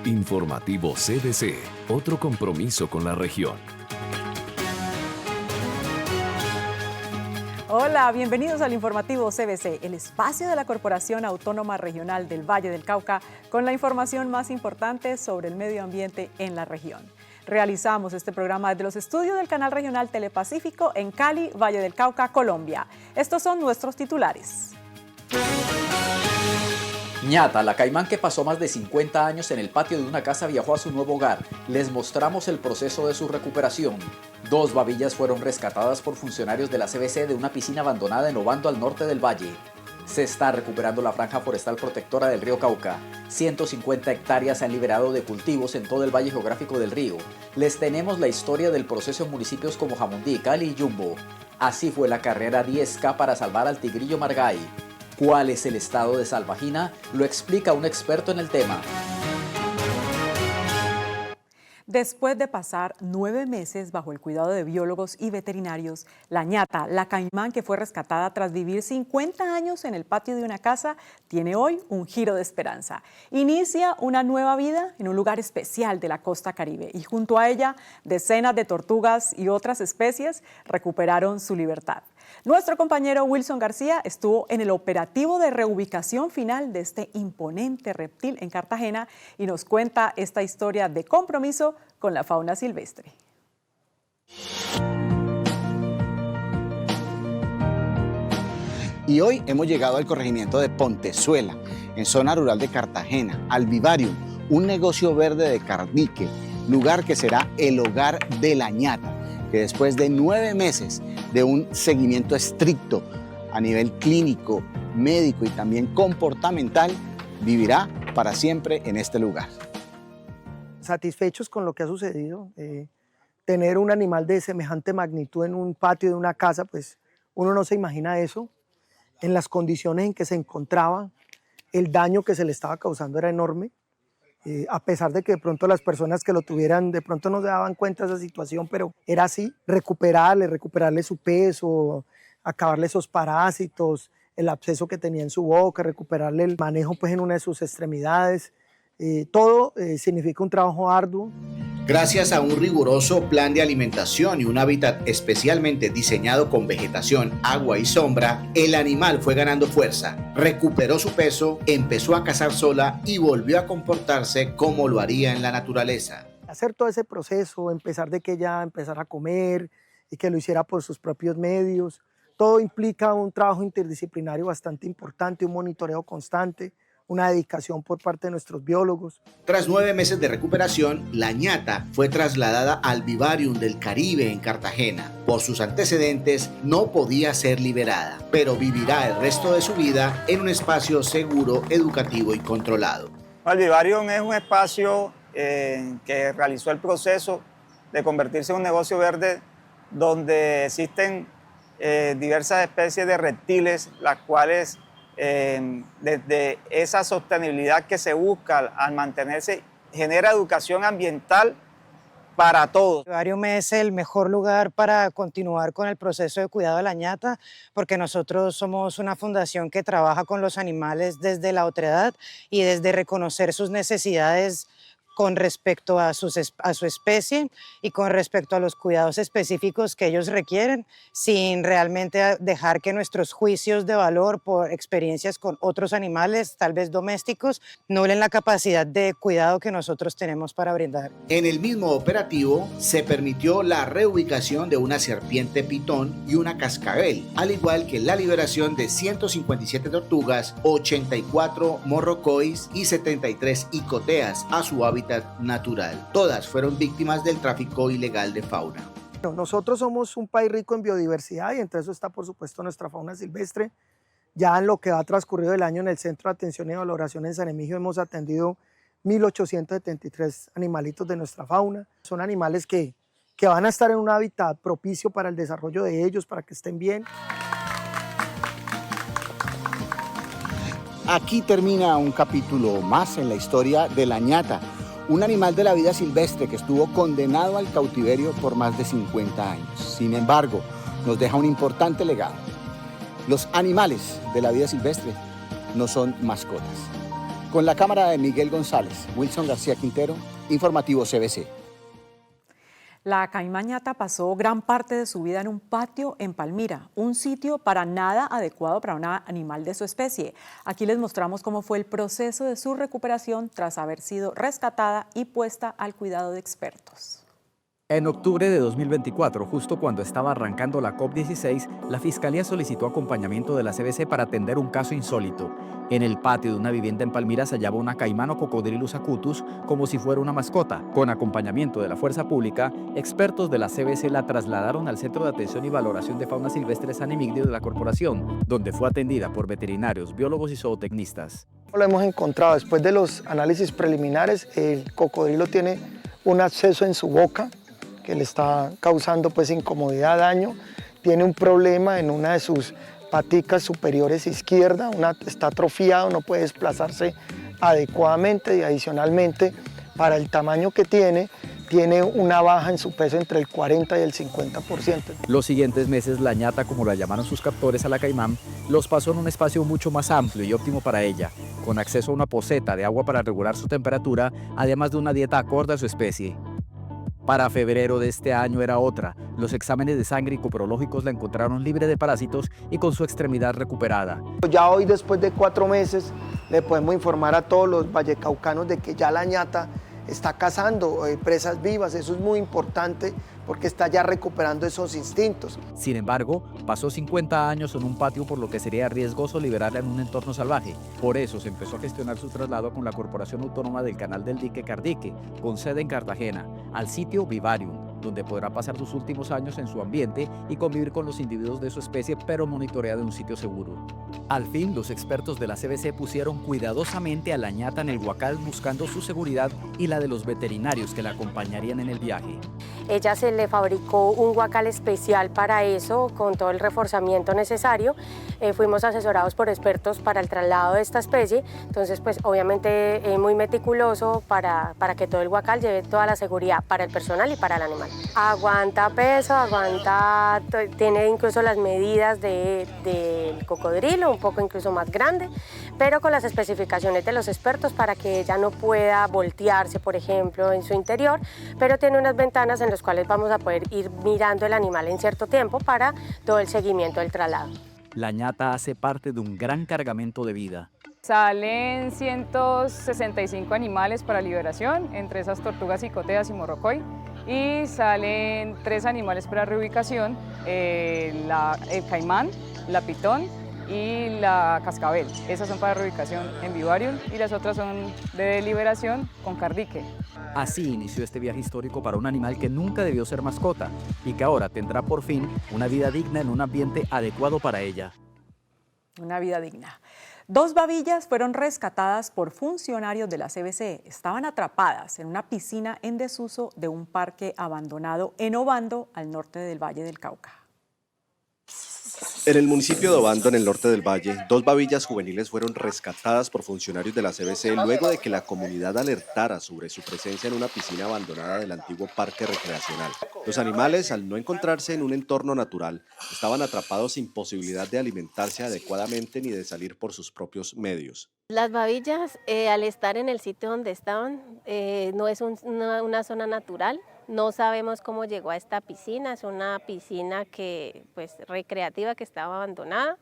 Informativo CBC, otro compromiso con la región. Hola, bienvenidos al Informativo CBC, el espacio de la Corporación Autónoma Regional del Valle del Cauca, con la información más importante sobre el medio ambiente en la región. Realizamos este programa desde los estudios del Canal Regional Telepacífico en Cali, Valle del Cauca, Colombia. Estos son nuestros titulares. Ñata, la caimán que pasó más de 50 años en el patio de una casa, viajó a su nuevo hogar. Les mostramos el proceso de su recuperación. 2 babillas fueron rescatadas por funcionarios de la CBC de una piscina abandonada en Obando, al norte del valle. Se está recuperando la franja forestal protectora del río Cauca. 150 hectáreas se han liberado de cultivos en todo el valle geográfico del río. Les tenemos la historia del proceso en municipios como Jamundí, Cali y Yumbo. Así fue la carrera 10K para salvar al tigrillo Margay. ¿Cuál es el estado de Salvajina? Lo explica un experto en el tema. Después de pasar 9 meses bajo el cuidado de biólogos y veterinarios, la ñata, la caimán que fue rescatada tras vivir 50 años en el patio de una casa, tiene hoy un giro de esperanza. Inicia una nueva vida en un lugar especial de la costa caribe y junto a ella, decenas de tortugas y otras especies recuperaron su libertad. Nuestro compañero Wilson García estuvo en el operativo de reubicación final de este imponente reptil en Cartagena y nos cuenta esta historia de compromiso con la fauna silvestre. Y hoy hemos llegado al corregimiento de Pontezuela, en zona rural de Cartagena, al Vivarium, un negocio verde de Cardique, lugar que será el hogar de la ñata, que después de 9 meses de un seguimiento estricto a nivel clínico, médico y también comportamental, vivirá para siempre en este lugar. Satisfechos con lo que ha sucedido, tener un animal de semejante magnitud en un patio de una casa, pues uno no se imagina eso, en las condiciones en que se encontraba, el daño que se le estaba causando era enorme, a pesar de que de pronto las personas que lo tuvieran de pronto no se daban cuenta de esa situación, pero era así, recuperarle su peso, acabarle esos parásitos, el absceso que tenía en su boca, recuperarle el manejo pues en una de sus extremidades, todo significa un trabajo arduo. Gracias a un riguroso plan de alimentación y un hábitat especialmente diseñado con vegetación, agua y sombra, el animal fue ganando fuerza, recuperó su peso, empezó a cazar sola y volvió a comportarse como lo haría en la naturaleza. Hacer todo ese proceso, empezar de que ella empezara a comer y que lo hiciera por sus propios medios, todo implica un trabajo interdisciplinario bastante importante, un monitoreo constante, una dedicación por parte de nuestros biólogos. Tras 9 meses de recuperación, la ñata fue trasladada al Vivarium del Caribe en Cartagena. Por sus antecedentes, no podía ser liberada, pero vivirá el resto de su vida en un espacio seguro, educativo y controlado. El Vivarium es un espacio que realizó el proceso de convertirse en un negocio verde donde existen diversas especies de reptiles, las cuales desde esa sostenibilidad que se busca al mantenerse, genera educación ambiental para todos. El Vivarium es el mejor lugar para continuar con el proceso de cuidado de la ñata, porque nosotros somos una fundación que trabaja con los animales desde la otredad y desde reconocer sus necesidades con respecto a su especie y con respecto a los cuidados específicos que ellos requieren, sin realmente dejar que nuestros juicios de valor por experiencias con otros animales, tal vez domésticos, nulen la capacidad de cuidado que nosotros tenemos para brindar. En el mismo operativo se permitió la reubicación de una serpiente pitón y una cascabel, al igual que la liberación de 157 tortugas, 84 morrocois y 73 icoteas a su hábitat natural. Todas fueron víctimas del tráfico ilegal de fauna. Nosotros somos un país rico en biodiversidad y entre eso está por supuesto nuestra fauna silvestre. Ya en lo que ha transcurrido el año en el Centro de Atención y Valoración en San Emigio hemos atendido 1.873 animalitos de nuestra fauna. Son animales que van a estar en un hábitat propicio para el desarrollo de ellos, para que estén bien. Aquí termina un capítulo más en la historia de la ñata, un animal de la vida silvestre que estuvo condenado al cautiverio por más de 50 años. Sin embargo, nos deja un importante legado. Los animales de la vida silvestre no son mascotas. Con la cámara de Miguel González, Wilson García Quintero, Informativo CBC. La caimán ñata pasó gran parte de su vida en un patio en Palmira, un sitio para nada adecuado para un animal de su especie. Aquí les mostramos cómo fue el proceso de su recuperación tras haber sido rescatada y puesta al cuidado de expertos. En octubre de 2024, justo cuando estaba arrancando la COP16, la Fiscalía solicitó acompañamiento de la CBC para atender un caso insólito. En el patio de una vivienda en Palmira se hallaba una caimán o Cocodrilus acutus como si fuera una mascota. Con acompañamiento de la Fuerza Pública, expertos de la CBC la trasladaron al Centro de Atención y Valoración de Fauna Silvestre San Emigdio de la Corporación, donde fue atendida por veterinarios, biólogos y zootecnistas. Lo hemos encontrado después de los análisis preliminares. El cocodrilo tiene un absceso en su boca que le está causando pues incomodidad, daño. Tiene un problema en una de sus paticas superiores izquierda, está atrofiado, no puede desplazarse adecuadamente y adicionalmente para el tamaño que tiene una baja en su peso entre el 40 y el 50%. Los siguientes meses la ñata, como la llamaron sus captores a la caimán, los pasó en un espacio mucho más amplio y óptimo para ella, con acceso a una poceta de agua para regular su temperatura, además de una dieta acorde a su especie. Para febrero de este año era otra. Los exámenes de sangre y coprológicos la encontraron libre de parásitos y con su extremidad recuperada. Ya hoy, después de 4 meses, le podemos informar a todos los vallecaucanos de que ya la ñata está cazando presas vivas. Eso es muy importante porque está ya recuperando esos instintos. Sin embargo, pasó 50 años en un patio, por lo que sería riesgoso liberarla en un entorno salvaje. Por eso se empezó a gestionar su traslado con la Corporación Autónoma del Canal del Dique Cardique, con sede en Cartagena, al sitio Vivarium, donde podrá pasar sus últimos años en su ambiente y convivir con los individuos de su especie, pero monitoreada en un sitio seguro. Al fin, los expertos de la CBC pusieron cuidadosamente a la ñata en el huacal, buscando su seguridad y la de los veterinarios que la acompañarían en el viaje. Ella se le fabricó un huacal especial para eso, con todo el reforzamiento necesario. Fuimos asesorados por expertos para el traslado de esta especie, entonces pues obviamente muy meticuloso para que todo el huacal lleve toda la seguridad para el personal y para el animal. Aguanta peso, tiene incluso las medidas del cocodrilo, un poco incluso más grande, pero con las especificaciones de los expertos para que ella no pueda voltearse, por ejemplo, en su interior, pero tiene unas ventanas en las cuales vamos a poder ir mirando el animal en cierto tiempo para todo el seguimiento del traslado. La ñata hace parte de un gran cargamento de vida. Salen 165 animales para liberación, entre esas tortugas cicoteas y morrocoy, y salen 3 animales para reubicación, el caimán, la pitón y la cascabel. Esas son para reubicación en Vivarium y las otras son de liberación con Cardique. Así inició este viaje histórico para un animal que nunca debió ser mascota y que ahora tendrá por fin una vida digna en un ambiente adecuado para ella. Una vida digna. 2 babillas fueron rescatadas por funcionarios de la CBC. Estaban atrapadas en una piscina en desuso de un parque abandonado en Obando, al norte del Valle del Cauca. En el municipio de Obando, en el norte del valle, 2 babillas juveniles fueron rescatadas por funcionarios de la CBC luego de que la comunidad alertara sobre su presencia en una piscina abandonada del antiguo parque recreacional. Los animales, al no encontrarse en un entorno natural, estaban atrapados sin posibilidad de alimentarse adecuadamente ni de salir por sus propios medios. Las babillas, al estar en el sitio donde estaban, no es una zona natural. No sabemos cómo llegó a esta piscina, es una piscina recreativa que estaba abandonada.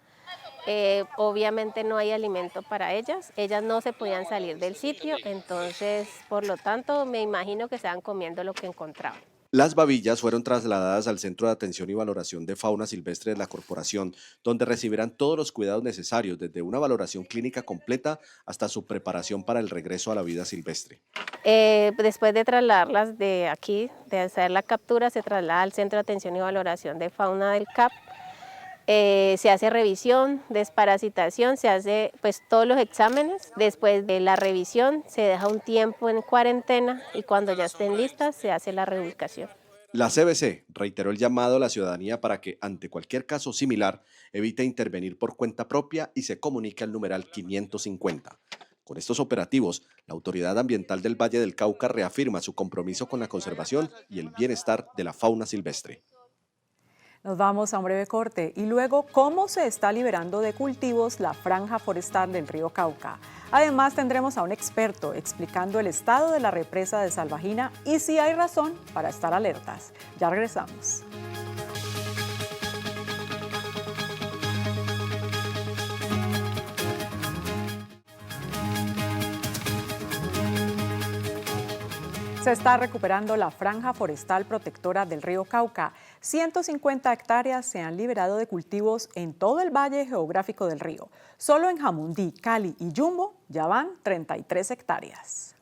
Obviamente no hay alimento para ellas no se podían salir del sitio, entonces por lo tanto me imagino que estaban comiendo lo que encontraban. Las babillas fueron trasladadas al Centro de Atención y Valoración de Fauna Silvestre de la Corporación, donde recibirán todos los cuidados necesarios, desde una valoración clínica completa hasta su preparación para el regreso a la vida silvestre. Después de trasladarlas de aquí, de hacer la captura, se traslada al Centro de Atención y Valoración de Fauna del CAP. Se hace revisión, desparasitación, se hace todos los exámenes. Después de la revisión se deja un tiempo en cuarentena y cuando ya estén listas se hace la reubicación. La CBC reiteró el llamado a la ciudadanía para que, ante cualquier caso similar, evite intervenir por cuenta propia y se comunique al numeral 550. Con estos operativos, la Autoridad Ambiental del Valle del Cauca reafirma su compromiso con la conservación y el bienestar de la fauna silvestre. Nos vamos a un breve corte y luego cómo se está liberando de cultivos la franja forestal del río Cauca. Además tendremos a un experto explicando el estado de la represa de Salvajina y si hay razón para estar alertas. Ya regresamos. Se está recuperando la franja forestal protectora del río Cauca. 150 hectáreas se han liberado de cultivos en todo el valle geográfico del río. Solo en Jamundí, Cali y Yumbo ya van 33 hectáreas.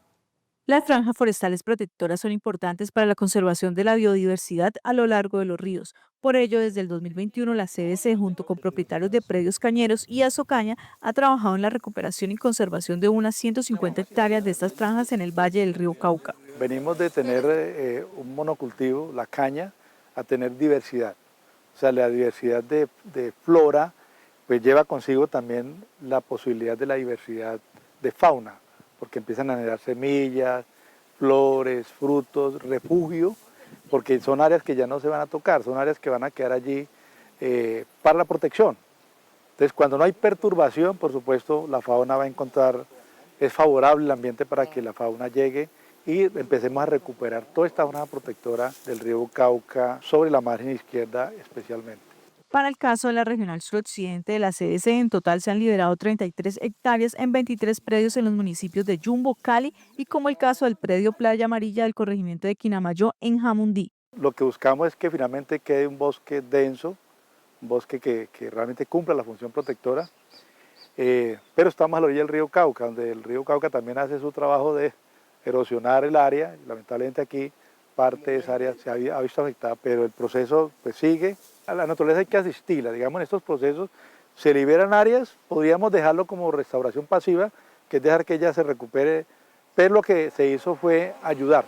Las franjas forestales protectoras son importantes para la conservación de la biodiversidad a lo largo de los ríos. Por ello, desde el 2021, la CBC, junto con propietarios de predios cañeros y Azocaña, ha trabajado en la recuperación y conservación de unas 150 hectáreas de estas franjas en el valle del río Cauca. Venimos de tener un monocultivo, la caña, a tener diversidad. O sea, la diversidad de flora pues lleva consigo también la posibilidad de la diversidad de fauna, porque empiezan a generar semillas, flores, frutos, refugio, porque son áreas que ya no se van a tocar, son áreas que van a quedar allí para la protección. Entonces, cuando no hay perturbación, por supuesto, la fauna va a encontrar, es favorable el ambiente para que la fauna llegue y empecemos a recuperar toda esta zona protectora del río Cauca, sobre la margen izquierda especialmente. Para el caso de la Regional Suroccidente de la CBC, en total se han liberado 33 hectáreas en 23 predios en los municipios de Yumbo, Cali y como el caso del predio Playa Amarilla del corregimiento de Quinamayo en Jamundí. Lo que buscamos es que finalmente quede un bosque denso, un bosque que realmente cumpla la función protectora, pero estamos a la orilla del río Cauca, donde el río Cauca también hace su trabajo de erosionar el área, y lamentablemente aquí parte de esa área se ha visto afectada, pero el proceso pues sigue. A la naturaleza hay que asistirla, digamos, en estos procesos se liberan áreas, podríamos dejarlo como restauración pasiva, que es dejar que ella se recupere, pero lo que se hizo fue ayudar,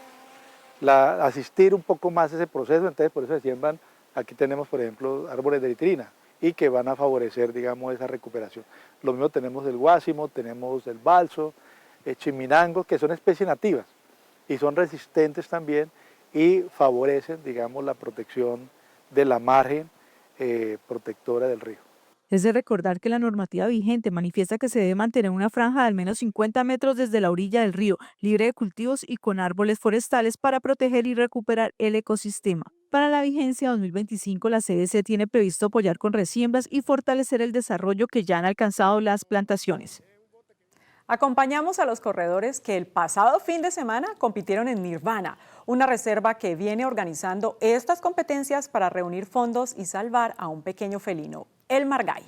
asistir un poco más ese proceso, entonces por eso se siembran, aquí tenemos por ejemplo árboles de litrina y que van a favorecer, digamos, esa recuperación. Lo mismo tenemos el guásimo, tenemos el balso, chiminango, que son especies nativas y son resistentes también y favorecen, digamos, la protección de la margen protectora del río. Es de recordar que la normativa vigente manifiesta que se debe mantener una franja de al menos 50 metros desde la orilla del río, libre de cultivos y con árboles forestales para proteger y recuperar el ecosistema. Para la vigencia 2025, la CBC tiene previsto apoyar con resiembras y fortalecer el desarrollo que ya han alcanzado las plantaciones. Acompañamos a los corredores que el pasado fin de semana compitieron en Nirvana, una reserva que viene organizando estas competencias para reunir fondos y salvar a un pequeño felino, el margay.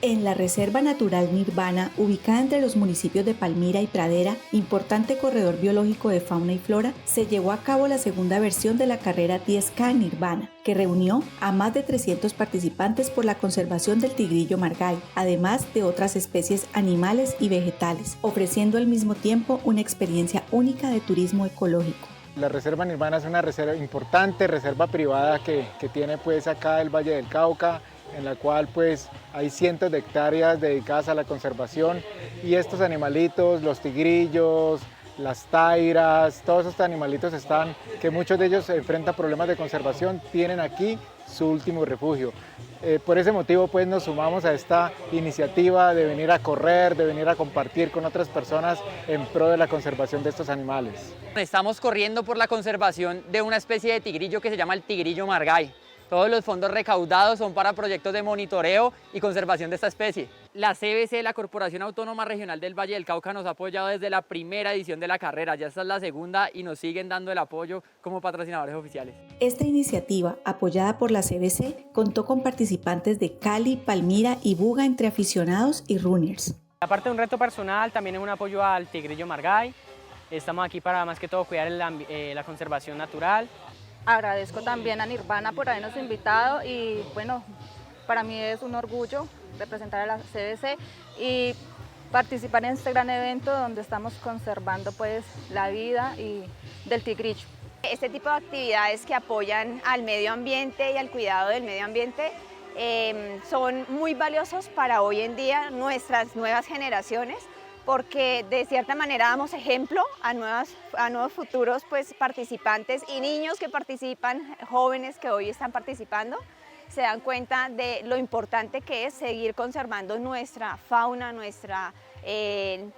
En la Reserva Natural Nirvana, ubicada entre los municipios de Palmira y Pradera, importante corredor biológico de fauna y flora, se llevó a cabo la segunda versión de la carrera 10K Nirvana, que reunió a más de 300 participantes por la conservación del tigrillo margay, además de otras especies animales y vegetales, ofreciendo al mismo tiempo una experiencia única de turismo ecológico. La Reserva Nirvana es una reserva importante, reserva privada que tiene pues acá el Valle del Cauca, en la cual pues hay cientos de hectáreas dedicadas a la conservación y estos animalitos, los tigrillos, las tairas, todos estos animalitos que muchos de ellos enfrentan problemas de conservación, tienen aquí su último refugio. Por ese motivo pues nos sumamos a esta iniciativa de venir a correr, de venir a compartir con otras personas en pro de la conservación de estos animales. Estamos corriendo por la conservación de una especie de tigrillo que se llama el tigrillo margay. Todos los fondos recaudados son para proyectos de monitoreo y conservación de esta especie. La CBC, la Corporación Autónoma Regional del Valle del Cauca, nos ha apoyado desde la primera edición de la carrera. Ya esta es la segunda y nos siguen dando el apoyo como patrocinadores oficiales. Esta iniciativa, apoyada por la CBC, contó con participantes de Cali, Palmira y Buga entre aficionados y runners. Aparte de un reto personal, también es un apoyo al tigrillo margay. Estamos aquí para más que todo cuidar la conservación natural. Agradezco también a Nirvana por habernos invitado y bueno, para mí es un orgullo representar a la CBC y participar en este gran evento donde estamos conservando pues la vida del tigrillo. Este tipo de actividades que apoyan al medio ambiente y al cuidado del medio ambiente son muy valiosos para hoy en día nuestras nuevas generaciones, porque de cierta manera damos ejemplo a nuevos futuros pues, participantes y niños que participan, jóvenes que hoy están participando, se dan cuenta de lo importante que es seguir conservando nuestra fauna, nuestra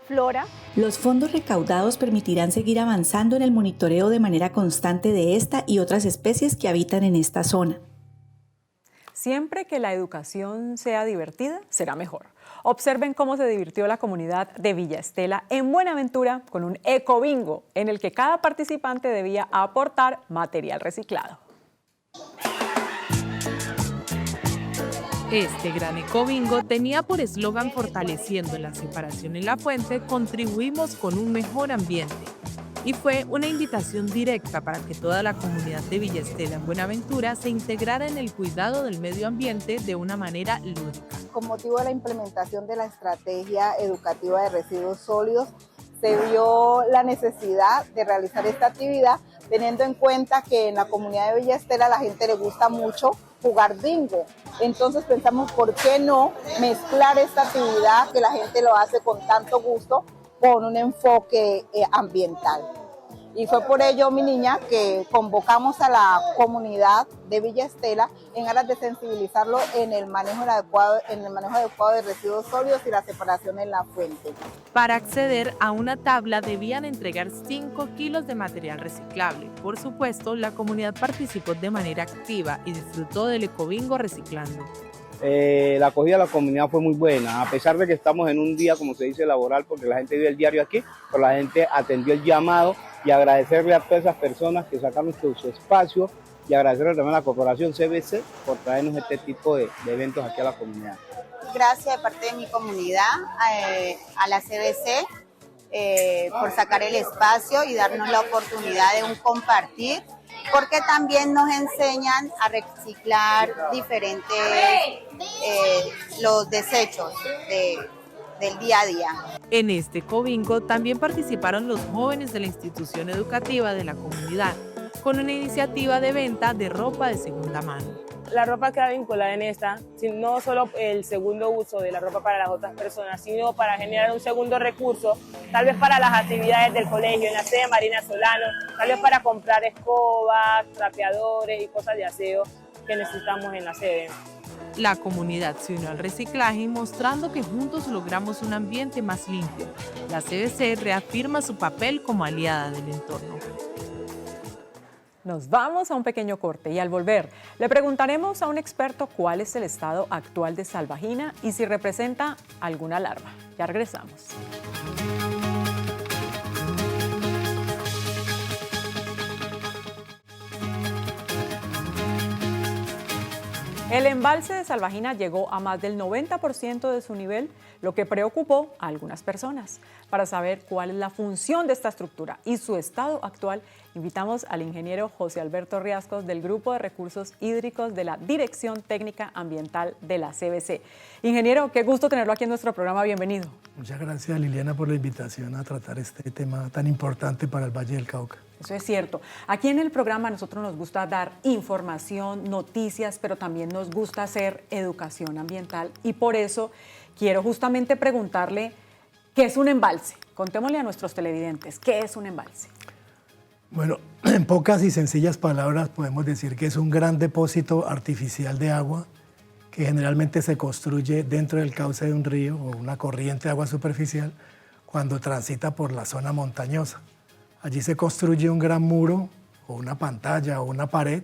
flora. Los fondos recaudados permitirán seguir avanzando en el monitoreo de manera constante de esta y otras especies que habitan en esta zona. Siempre que la educación sea divertida, será mejor. Observen cómo se divirtió la comunidad de Villa Estela en Buenaventura con un ecobingo en el que cada participante debía aportar material reciclado. Este gran ecobingo tenía por eslogan fortaleciendo la separación en la fuente, contribuimos con un mejor ambiente. Y fue una invitación directa para que toda la comunidad de Villa Estela en Buenaventura se integrara en el cuidado del medio ambiente de una manera lúdica. Con motivo de la implementación de la estrategia educativa de residuos sólidos, se vio la necesidad de realizar esta actividad, teniendo en cuenta que en la comunidad de Villa Estela a la gente le gusta mucho jugar bingo. Entonces pensamos, ¿por qué no mezclar esta actividad que la gente lo hace con tanto gusto con un enfoque ambiental? Y fue por ello, mi niña, que convocamos a la comunidad de Villa Estela en aras de sensibilizarlo en el manejo adecuado de residuos sólidos y la separación en la fuente. Para acceder a una tabla debían entregar 5 kilos de material reciclable. Por supuesto, la comunidad participó de manera activa y disfrutó del ecobingo reciclando. La acogida de la comunidad fue muy buena, a pesar de que estamos en un día, como se dice, laboral, porque la gente vive el diario aquí, pero la gente atendió el llamado y agradecerle a todas esas personas que sacaron su espacio y agradecerle también a la corporación CBC por traernos este tipo de eventos aquí a la comunidad. Gracias de parte de mi comunidad a la CBC por sacar el espacio y darnos la oportunidad de un compartir, porque también nos enseñan a reciclar diferentes los desechos del día a día. En este ecobingo también participaron los jóvenes de la institución educativa de la comunidad, con una iniciativa de venta de ropa de segunda mano. La ropa queda vinculada en esta, no solo el segundo uso de la ropa para las otras personas, sino para generar un segundo recurso, tal vez para las actividades del colegio, en la sede Marina Solano, tal vez para comprar escobas, trapeadores y cosas de aseo que necesitamos en la sede. La comunidad se unió al reciclaje mostrando que juntos logramos un ambiente más limpio. La CBC reafirma su papel como aliada del entorno. Nos vamos a un pequeño corte y al volver le preguntaremos a un experto cuál es el estado actual de Salvajina y si representa alguna larva. Ya regresamos. El embalse de Salvajina llegó a más del 90% de su nivel, lo que preocupó a algunas personas. Para saber cuál es la función de esta estructura y su estado actual, invitamos al ingeniero José Alberto Riascos del Grupo de Recursos Hídricos de la Dirección Técnica Ambiental de la CBC. Ingeniero, qué gusto tenerlo aquí en nuestro programa. Bienvenido. Muchas gracias, Liliana, por la invitación a tratar este tema tan importante para el Valle del Cauca. Eso es cierto. Aquí en el programa a nosotros nos gusta dar información, noticias, pero también nos gusta hacer educación ambiental y por eso quiero justamente preguntarle qué es un embalse. Contémosle a nuestros televidentes, ¿qué es un embalse? Bueno, en pocas y sencillas palabras podemos decir que es un gran depósito artificial de agua que generalmente se construye dentro del cauce de un río o una corriente de agua superficial cuando transita por la zona montañosa. Allí se construye un gran muro o una pantalla o una pared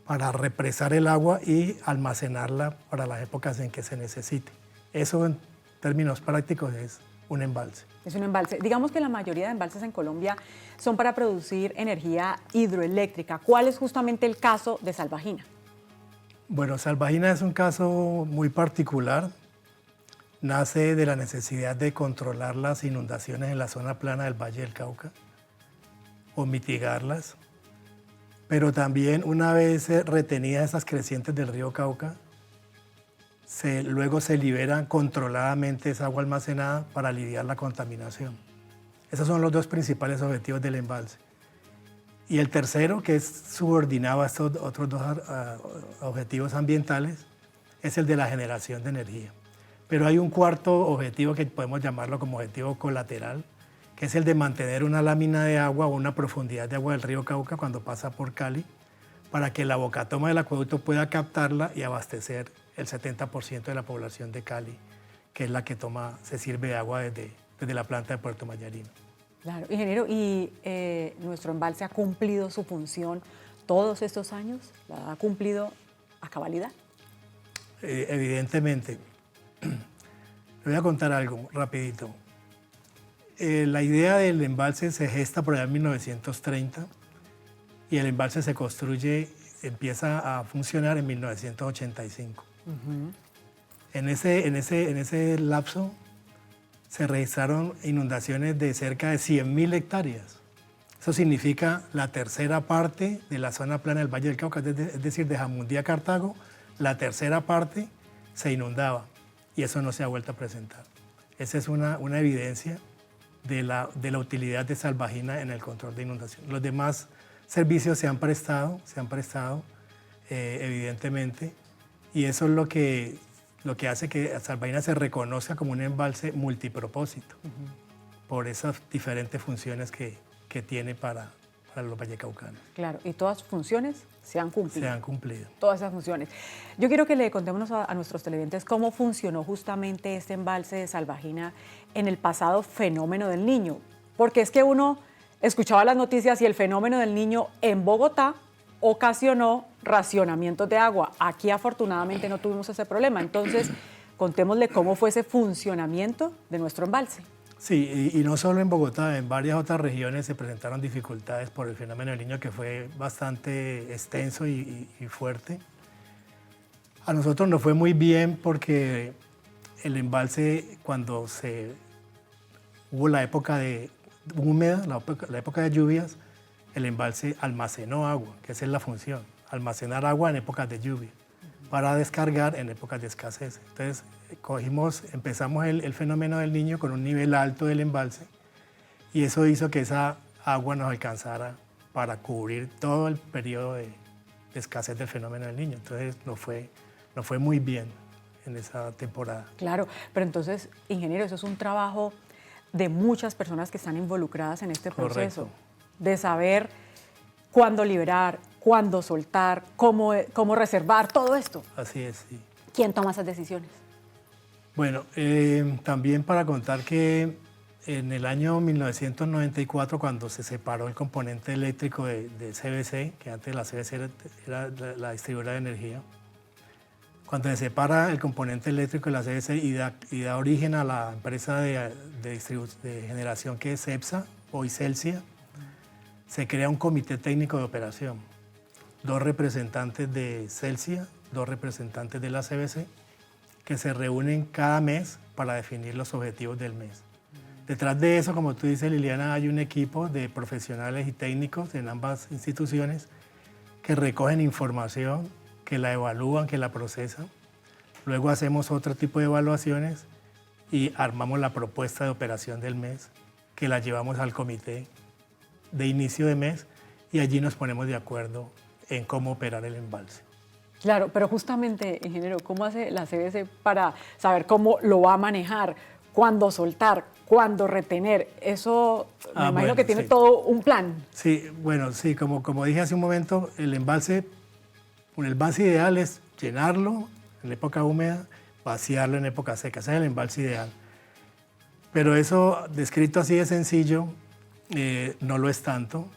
para represar el agua y almacenarla para las épocas en que se necesite. Eso en términos prácticos es un embalse. Es un embalse. Digamos que la mayoría de embalses en Colombia son para producir energía hidroeléctrica. ¿Cuál es justamente el caso de Salvajina? Bueno, Salvajina es un caso muy particular. Nace de la necesidad de controlar las inundaciones en la zona plana del Valle del Cauca o mitigarlas, pero también una vez retenidas esas crecientes del río Cauca, luego se libera controladamente esa agua almacenada para aliviar la contaminación. Esos son los dos principales objetivos del embalse. Y el tercero, que es subordinado a estos otros dos objetivos ambientales, es el de la generación de energía. Pero hay un cuarto objetivo que podemos llamarlo como objetivo colateral, que es el de mantener una lámina de agua o una profundidad de agua del río Cauca cuando pasa por Cali, para que la bocatoma del acueducto pueda captarla y abastecer el 70% de la población de Cali, que es la que se sirve de agua desde la planta de Puerto Mayarino. Claro, ingeniero, ¿y nuestro embalse ha cumplido su función todos estos años? ¿La ha cumplido a cabalidad? Evidentemente. Le voy a contar algo rapidito. La idea del embalse se gesta por allá en 1930 y el embalse se construye, empieza a funcionar en 1985. En ese lapso se registraron inundaciones de cerca de 100.000 hectáreas. Eso significa la tercera parte de la zona plana del Valle del Cauca, es decir, de Jamundí a Cartago, la tercera parte se inundaba y eso no se ha vuelto a presentar. Esa es una evidencia de la utilidad de Salvagina en el control de inundación. Los demás servicios se han prestado, evidentemente, y eso es lo que hace que Salvagina se reconozca como un embalse multipropósito, por esas diferentes funciones que tiene para los vallecaucanos. Claro, y todas sus funciones se han cumplido. Se han cumplido. Todas esas funciones. Yo quiero que le contemos a nuestros televidentes cómo funcionó justamente este embalse de Salvagina en el pasado fenómeno del Niño, porque es que uno escuchaba las noticias y el fenómeno del Niño en Bogotá ocasionó racionamientos de agua. Aquí afortunadamente no tuvimos ese problema, entonces contémosle cómo fue ese funcionamiento de nuestro embalse. Sí, y no solo en Bogotá, en varias otras regiones se presentaron dificultades por el fenómeno del Niño, que fue bastante extenso y fuerte. A nosotros nos fue muy bien porque el embalse, cuando hubo la época húmeda, la época de lluvias, el embalse almacenó agua, que esa es la función, almacenar agua en épocas de lluvia, para descargar en épocas de escasez. Entonces, empezamos el fenómeno del Niño con un nivel alto del embalse y eso hizo que esa agua nos alcanzara para cubrir todo el periodo de escasez del fenómeno del Niño. Entonces, nos fue muy bien en esa temporada. Claro, pero entonces, ingeniero, eso es un trabajo de muchas personas que están involucradas en este proceso. Correcto. De saber cuándo liberar, cuándo soltar, cómo reservar, todo esto. Así es, sí. ¿Quién toma esas decisiones? Bueno, también para contar que en el año 1994, cuando se separó el componente eléctrico de CBC, que antes la CBC era la distribuidora de energía, cuando se separa el componente eléctrico de la CBC y da origen a la empresa de generación que es CEPSA, hoy Celsia, se crea un comité técnico de operación. 2 representantes de Celsia, 2 representantes de la CBC, que se reúnen cada mes para definir los objetivos del mes. Detrás de eso, como tú dices, Liliana, hay un equipo de profesionales y técnicos en ambas instituciones que recogen información, que la evalúan, que la procesan. Luego hacemos otro tipo de evaluaciones y armamos la propuesta de operación del mes, que la llevamos al comité de inicio de mes y allí nos ponemos de acuerdo en cómo operar el embalse. Claro, pero justamente, ingeniero, ¿cómo hace la CBC para saber cómo lo va a manejar? ¿Cuándo soltar? ¿Cuándo retener? Eso me imagino que tiene todo un plan. Sí, bueno, sí, como dije hace un momento, el embalse ideal es llenarlo en época húmeda, vaciarlo en época seca. Ese es el embalse ideal. Pero eso, descrito así de sencillo, no lo es tanto.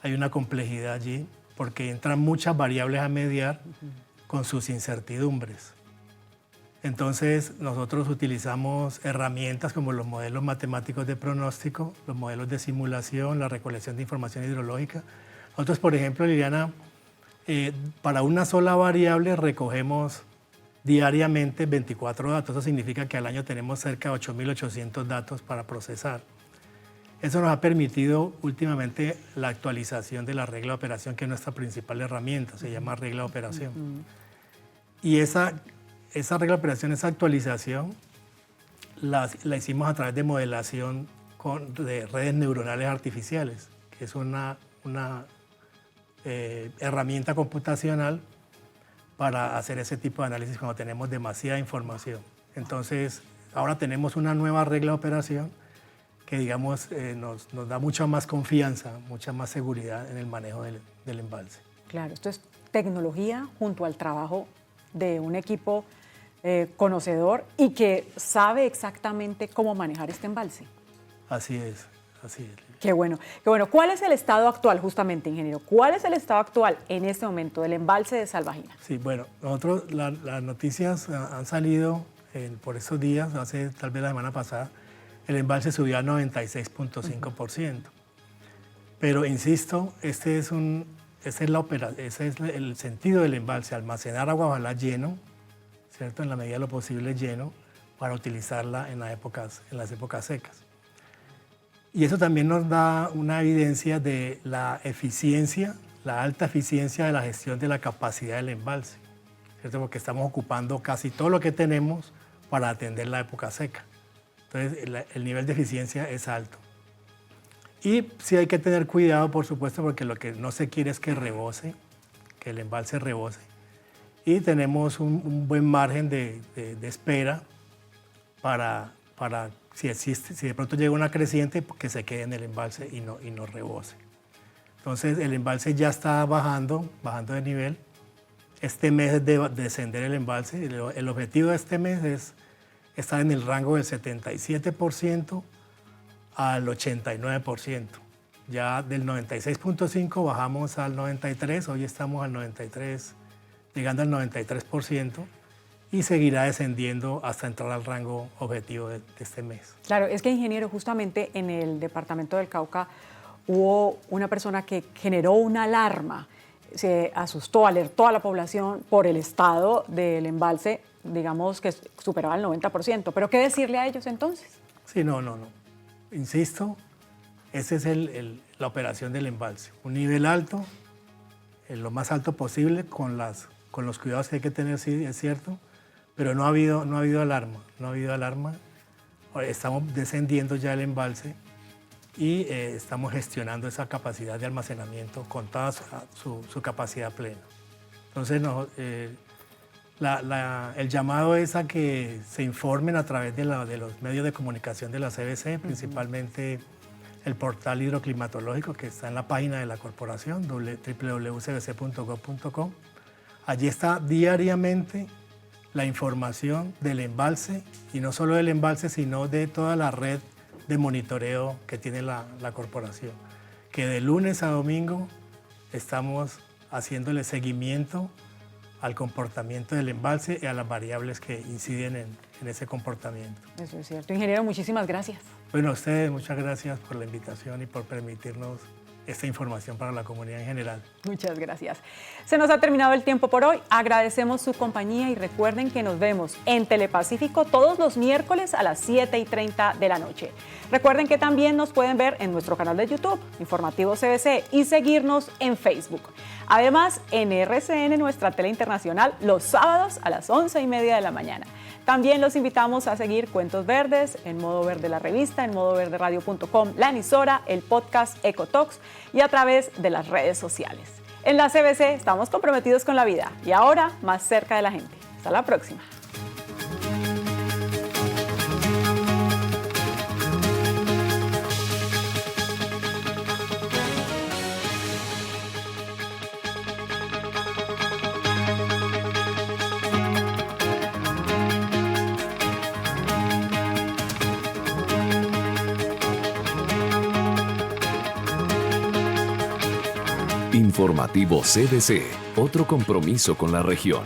Hay una complejidad allí porque entran muchas variables a mediar con sus incertidumbres. Entonces, nosotros utilizamos herramientas como los modelos matemáticos de pronóstico, los modelos de simulación, la recolección de información hidrológica. Nosotros, por ejemplo, Liliana, para una sola variable recogemos diariamente 24 datos. Eso significa que al año tenemos cerca de 8.800 datos para procesar. Eso nos ha permitido últimamente la actualización de la regla de operación, que es nuestra principal herramienta, se llama regla de operación. Y esa regla de operación, esa actualización, la hicimos a través de modelación de redes neuronales artificiales, que es una herramienta computacional para hacer ese tipo de análisis cuando tenemos demasiada información. Entonces, ahora tenemos una nueva regla de operación que, digamos, nos da mucha más confianza, mucha más seguridad en el manejo del embalse. Claro, esto es tecnología junto al trabajo de un equipo conocedor y que sabe exactamente cómo manejar este embalse. Así es, así es. Qué bueno, qué bueno. ¿Cuál es el estado actual, justamente, ingeniero? ¿Cuál es el estado actual en este momento del embalse de Salvajina? Sí, bueno, nosotros las noticias han salido por estos días, hace tal vez la semana pasada, el embalse subió al 96.5%. Pero insisto, ese es el sentido del embalse, almacenar agua ojalá lleno, ¿cierto? En la medida de lo posible lleno, para utilizarla en las épocas secas. Y eso también nos da una evidencia de la eficiencia, la alta eficiencia de la gestión de la capacidad del embalse, ¿cierto? Porque estamos ocupando casi todo lo que tenemos para atender la época seca. Entonces, el nivel de eficiencia es alto. Y sí hay que tener cuidado, por supuesto, porque lo que no se quiere es que rebose, que el embalse rebose. Y tenemos un buen margen de espera para si de pronto llega una creciente, que se quede en el embalse y no rebose. Entonces, el embalse ya está bajando de nivel. Este mes es de descender el embalse. El objetivo de este mes es estar en el rango del 77% al 89%. Ya del 96.5 bajamos al 93%, hoy estamos al 93%, llegando al 93%, y seguirá descendiendo hasta entrar al rango objetivo de este mes. Claro, es que, ingeniero, justamente en el departamento del Cauca hubo una persona que generó una alarma, se asustó, alertó a la población por el estado del embalse, digamos que superaba el 90%. ¿Pero qué decirle a ellos entonces? Sí, no. Insisto, esa es la operación del embalse. Un nivel alto, lo más alto posible, con los cuidados que hay que tener, sí, es cierto, pero no ha habido alarma. Estamos descendiendo ya el embalse y estamos gestionando esa capacidad de almacenamiento con toda su capacidad plena. Entonces, el llamado es a que se informen a través de los medios de comunicación de la CBC, principalmente el portal hidroclimatológico que está en la página de la corporación, www.cbc.gov.co. Allí está diariamente la información del embalse, y no solo del embalse, sino de toda la red de monitoreo que tiene la corporación, que de lunes a domingo estamos haciéndole seguimiento al comportamiento del embalse y a las variables que inciden en ese comportamiento. Eso es cierto. Ingeniero, muchísimas gracias. Bueno, a ustedes muchas gracias por la invitación y por permitirnos esta información para la comunidad en general. Muchas gracias. Se nos ha terminado el tiempo por hoy. Agradecemos su compañía y recuerden que nos vemos en Telepacífico todos los miércoles a las 7:30 de la noche. Recuerden que también nos pueden ver en nuestro canal de YouTube, Informativo CBC, y seguirnos en Facebook. Además, en RCN, nuestra tele internacional, los sábados a las 11:30 de la mañana. También los invitamos a seguir Cuentos Verdes, en Modo Verde la revista, en modoverderadio.com, la emisora, el podcast Ecotalks y a través de las redes sociales. En la CBC estamos comprometidos con la vida y ahora más cerca de la gente. Hasta la próxima. Informativo CBC, otro compromiso con la región.